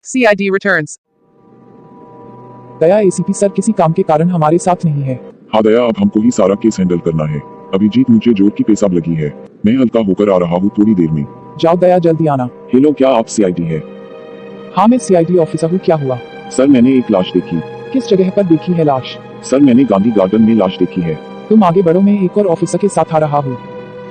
CID returns. दया ACP sir किसी काम के कारण हमारे साथ नहीं है। हाँ दया, अब हमको ही सारा केस हैंडल करना है। अभिजीत, मुझे जोर की पेशाब लगी है, मैं हल्का होकर आ रहा हूँ थोड़ी देर में। जाओ दया, जल्दी आना। हेलो, क्या आप CID है? हाँ मैं CID ऑफिसर हूँ, क्या हुआ? सर मैंने एक लाश देखी। किस जगह पर देखी है लाश? सर मैंने गांधी गार्डन में लाश देखी है। तुम आगे बढ़ो, मैं एक और ऑफिसर के साथ आ रहा हूँ।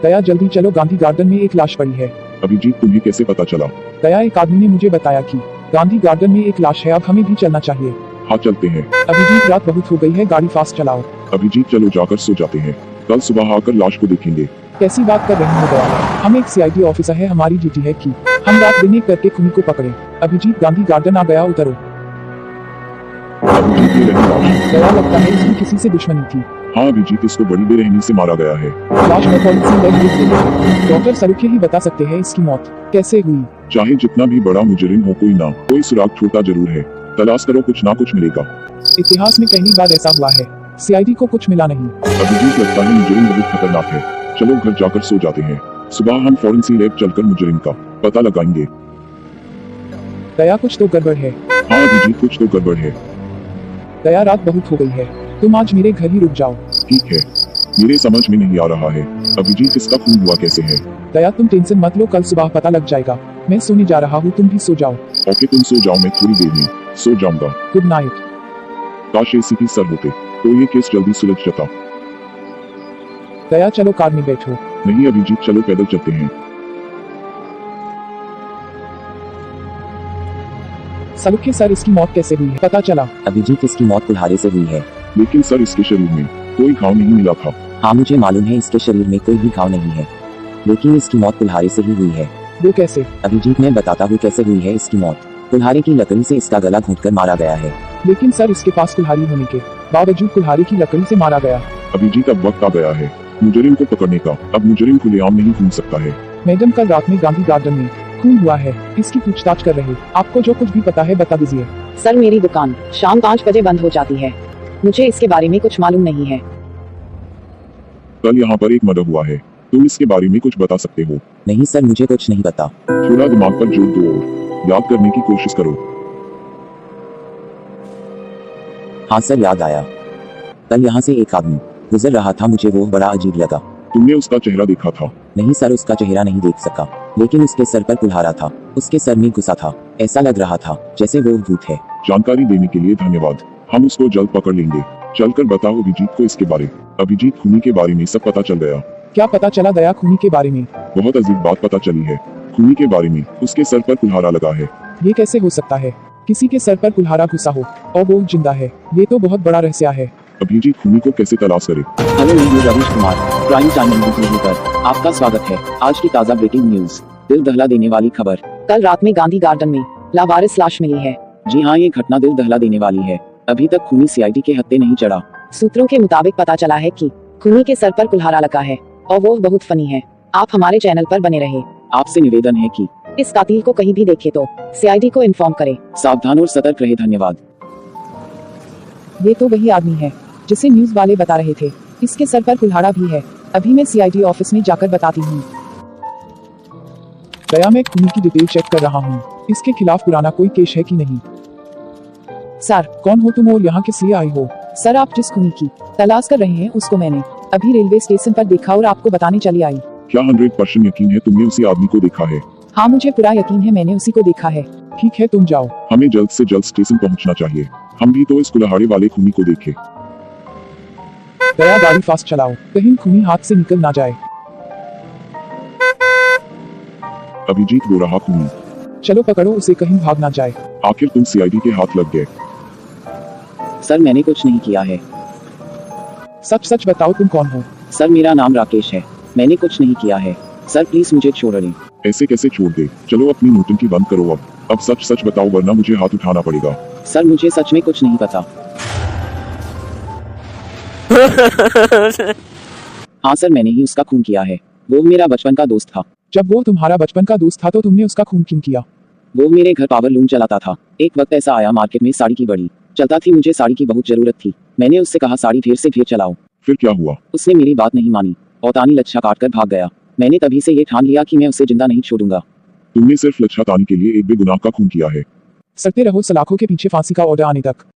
दया जल्दी चलो, गांधी गार्डन में एक लाश पड़ी है। अभिजीत, तुम्हें कैसे पता चला? दया एक आदमी ने मुझे बताया कि गांधी गार्डन में एक लाश है, अब हमें भी चलना चाहिए। हाँ चलते हैं। अभिजीत रात बहुत हो गई है, गाड़ी फास्ट चलाओ। अभिजीत चलो जाकर सो जाते हैं, कल सुबह आकर लाश को देखेंगे। कैसी बात कर रही हो दया? हम एक CID ऑफिसर है, हमारी ड्यूटी है कि हम रात दिन एक करके खूनी को पकड़े। अभिजीत गांधी गार्डन आ गया, उतरो। अभिजीत, ये रही लाश। दया लगता है इसकी किसी से दुश्मनी थी। हाँ अभिजीत, इसको बड़ी बेरहमी से मारा गया है। लाश में पॉलिथीन बैग दिख रही है। डॉक्टर सरुखे ही बता सकते हैं इसकी मौत कैसे हुई। चाहे जितना भी बड़ा मुजरिम हो, कोई ना कोई सुराग छोटा जरूर है। तलाश करो, कुछ ना कुछ मिलेगा। इतिहास में पहली बार ऐसा हुआ है, CID को कुछ मिला नहीं। अभिजीत, लगता है मुजरिम बहुत खतरनाक है। चलो घर जाकर सो जाते हैं, सुबह हम फॉरेंसिक लैब चलकर मुजरिम का पता लगाएंगे। दया कुछ तो गड़बड़ है। हाँ अभिजीत, कुछ तो गड़बड़ है। दया रात बहुत हो गई है, तुम आज मेरे घर ही रुक जाओ। ठीक है, मेरे समझ में नहीं आ रहा है अभिजीत, इसका खून हुआ कैसे है? दया तुम टेंशन मत लो, कल सुबह पता लग जाएगा। मैं सोने जा रहा हूँ, तुम भी सो जाओ। ओके तुम सो जाओ, मैं थोड़ी देर में सो जाऊंगा। Good night. काश ACP सर होते तो ये केस जल्दी सुलझ जाता। दया चलो कार में बैठो। नहीं अभिजीत, चलो पैदल चलते हैं। सरुखे सर इसकी मौत कैसे हुई है, पता चला? अभिजीत, इसकी मौत कुल्हाड़े से हुई है। लेकिन सर इसके शरीर में कोई घाव नहीं मिला था। हाँ मुझे मालूम है इसके शरीर में कोई भी घाव नहीं है, लेकिन इसकी मौत कुल्हाड़े से ही हुई है। वो कैसे? अभिजीत मैं बताता हूँ कैसे हुई है इसकी मौत। कुल्हाड़े की लकड़ी से इसका गला घोंटकर मारा गया है। लेकिन सर इसके पास कुल्हाड़ी होने के बावजूद कुल्हाड़ी की लकड़ी से मारा गया। अभिजीत, अब वक्त आ गया है मुजरिम को पकड़ने का। अब मुजरिम खुलेआम नहीं घूम सकता है। मैडम कल रात में गांधी गार्डन में खून हुआ है, इसकी पूछताछ कर रहे। आपको जो कुछ भी पता है बता दीजिए। सर मेरी दुकान शाम 5 बजे बंद हो जाती है, मुझे इसके बारे में कुछ मालूम नहीं है। कल यहाँ पर एक मर्डर हुआ है, तुम इसके बारे में कुछ बता सकते हो? नहीं सर, मुझे कुछ नहीं पता। थोड़ा दिमाग पर जोर दो और याद करने की कोशिश करो। हाँ सर, याद आया। कल यहाँ से एक आदमी गुजर रहा था, मुझे वो बड़ा अजीब लगा। तुमने उसका चेहरा देखा था? नहीं सर, उसका चेहरा नहीं देख सका, लेकिन उसके सर पर कुल्हाड़ा था, उसके सर में घुसा था। ऐसा लग रहा था जैसे वो भूत है। जानकारी देने के लिए धन्यवाद, हम उसको जल्द पकड़ लेंगे। चलकर बताओ अभिजीत को इसके बारे। अभिजीत, खूनी के बारे में सब पता चल गया। क्या पता चला दया खूनी के बारे में? बहुत अजीब बात पता चली है। खूनी के बारे में उसके सर पर कुल्हाड़ा लगा है। ये कैसे हो सकता है? किसी के सर पर कुल्हाड़ा घुसा हो और वो जिंदा है, ये तो बहुत बड़ा रहस्य है। अभिजीत, खूनी को कैसे तलाश करे? हेलो, मैं हूँ Ravish Kumar, prime time news पर आपका स्वागत है। आज की ताज़ा ब्रेकिंग न्यूज, दिल दहला देने वाली खबर। कल रात में गांधी गार्डन में लावारिस लाश मिली है। जी हाँ, ये घटना दिल दहला देने वाली है। अभी तक खूनी CID के हत्थे नहीं चढ़ा। सूत्रों के मुताबिक पता चला है कि खूनी के सर पर कुल्हाड़ा लगा है और वो बहुत फनी है। आप हमारे चैनल पर बने रहे। आपसे निवेदन है कि इस कातिल को कहीं भी देखे तो CID को इन्फॉर्म करें। सावधान और सतर्क रहे। धन्यवाद। ये तो वही आदमी है जिसे न्यूज वाले बता रहे थे, इसके सर पर कुल्हाड़ा भी है। अभी मैं CID ऑफिस में जाकर बताती हूँ। दया, मैं खूनी की डिटेल चेक कर रहा हूँ, इसके खिलाफ पुराना कोई केस है कि नहीं। सर, कौन हो तुम और यहाँ किस लिए आई हो? सर, आप जिस खूनी की तलाश कर रहे हैं उसको मैंने अभी रेलवे स्टेशन पर देखा और आपको बताने चली आई। क्या 100% यकीन है तुमने उसी आदमी को देखा है? हाँ मुझे पूरा यकीन है, मैंने उसी को देखा है। ठीक है तुम जाओ। हमें जल्द से जल्द स्टेशन पहुंचना चाहिए, हम भी तो इस कुल्हाड़े वाले खूनी को देखें। दया गाड़ी फास्ट चलाओ, कहीं खूनी हाथ से निकल ना जाए। अभिजीत, वो रहा खूनी। चलो पकड़ो उसे, कहीं भाग ना जाए। आखिर तुम CID के हाथ लग गए। सर, मैंने कुछ नहीं किया है। सच सच बताओ, तुम कौन हो? सर, मेरा नाम राकेश है, मैंने कुछ नहीं किया है। सर प्लीज मुझे छोड़ दें। ऐसे कैसे छोड़ दे? चलो अपनी नौटंकी बंद करो अब सच सच बताओ, वरना मुझे हाथ उठाना पड़ेगा। सर, मुझे सच में कुछ नहीं पता। हाँ सर, मैंने ही उसका खून किया है। वो मेरा बचपन का दोस्त था। जब वो तुम्हारा बचपन का दोस्त था तो तुमने उसका खून क्यों किया? वो मेरे घर पावर लूम चलाता था। एक वक्त ऐसा आया, मार्केट में साड़ी की बड़ी चलता थी, मुझे साड़ी की बहुत जरूरत थी। मैंने उससे कहा साड़ी ढेर से ढेर चलाओ। फिर क्या हुआ? उसने मेरी बात नहीं मानी और तानी लच्छा काट कर भाग गया। मैंने तभी से ये ठान लिया कि मैं उसे जिंदा नहीं छोड़ूंगा। तुमने सिर्फ लच्छा तानी के लिए एक बेगुनाह का खून किया है। सड़ते रहो सलाखों के पीछे फांसी का ऑर्डर आने तक।